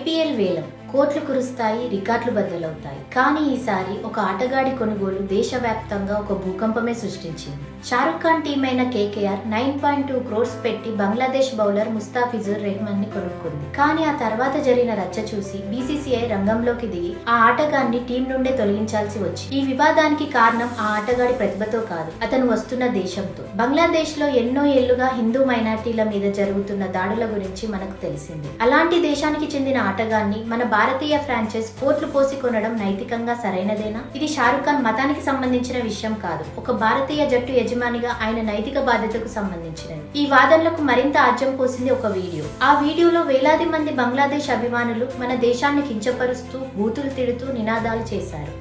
IPL వేలం కోట్లు కురుస్తాయి, రికార్డులు బద్దలవుతాయి. కానీ ఈసారి ఒక ఆటగాడి కొనుగోలు దేశవ్యాప్తంగా ఒక భూకంపమే సృష్టించింది. షారుఖ్ ఖాన్ టీం అయిన కేకేఆర్ 9.2 crores పెట్టి బంగ్లాదేశ్ బౌలర్ ముస్తాఫిజుర్ రెహమాన్ ని కొనుక్కుంది. కానీ ఆ తర్వాత జరిగిన రచ్చ చూసి బీసీసీఐ రంగంలోకి దిగి ఆ ఆటగాడిని టీం నుండే తొలగించాల్సి వచ్చింది. ఈ వివాదానికి కారణం ఆ ఆటగాడి ప్రతిభతో కాదు, అతను వస్తున్న దేశంతో. బంగ్లాదేశ్ లో ఎన్నో ఏళ్లుగా హిందూ మైనార్టీల మీద జరుగుతున్న దాడుల గురించి మనకు తెలిసింది. అలాంటి దేశానికి చెందిన ఆటగాన్ని మన భారతీయ ఫ్రాంచైజ్ కోట్లు పోసి కొనడం నైతికంగా సరైనదేనా? ఇది షారుఖ్ ఖాన్ మతానికి సంబంధించిన విషయం కాదు, ఒక భారతీయ జట్టు యజమానిగా ఆయన నైతిక బాధ్యతకు సంబంధించినది. ఈ వాదనలకు మరింత ఆజ్యం పోసింది ఒక వీడియో. ఆ వీడియోలో వేలాది మంది బంగ్లాదేశ్ అభిమానులు మన దేశాన్ని కించపరుస్తూ బూతులు తిడుతూ నినాదాలు చేశారు.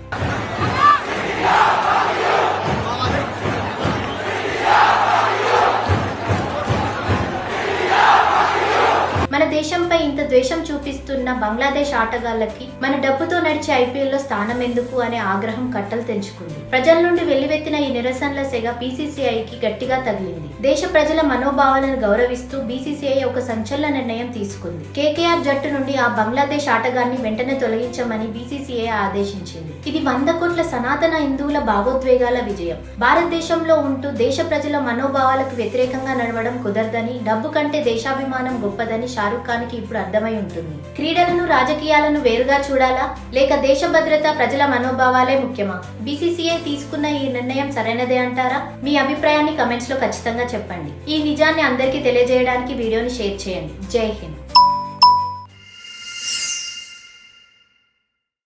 మన దేశంపై ఇంత ద్వేషం చూపిస్తున్న బంగ్లాదేశ్ ఆటగాళ్లకి మన డబ్బుతో నడిచే ఐపీఎల్ లో స్థానం ఎందుకు అనే ఆగ్రహం కట్టలు తెంచుకుంది. ప్రజల నుండి వెల్లువెత్తిన ఈ నిరసనల సెగ బీసీసీఐకి గట్టిగా తగిలింది. దేశ ప్రజల మనోభావాలను గౌరవిస్తూ బీసీసీఐ ఒక సంచలన నిర్ణయం తీసుకుంది. కేకేఆర్ జట్టు నుండి ఆ బంగ్లాదేశ్ ఆటగాన్ని వెంటనే తొలగించమని బీసీసీఐ ఆదేశించింది. ఇది 100 కోట్ల సనాతన హిందువుల భావోద్వేగాల విజయం. భారతదేశంలో ఉంటూ దేశ ప్రజల మనోభావాలకు వ్యతిరేకంగా నడవడం కుదరదని, డబ్బు కంటే దేశాభిమానం గొప్పదని షారుఖ్ ఖాన్ కి ఇప్పుడు అర్థమై ఉంటుంది. క్రీడలను రాజకీయాలను వేరుగా చూడాలా, లేక దేశ భద్రత ప్రజల మనోభావాలే ముఖ్యమా? బీసీసీఐ తీసుకున్న ఈ నిర్ణయం సరైనదే అంటారా? మీ అభిప్రాయాన్ని కమెంట్స్ లో ఖచ్చితంగా చెప్పండి. ఈ నిజాన్ని అందరికీ తెలియజేయడానికి వీడియోని షేర్ చేయండి. జై హింద్.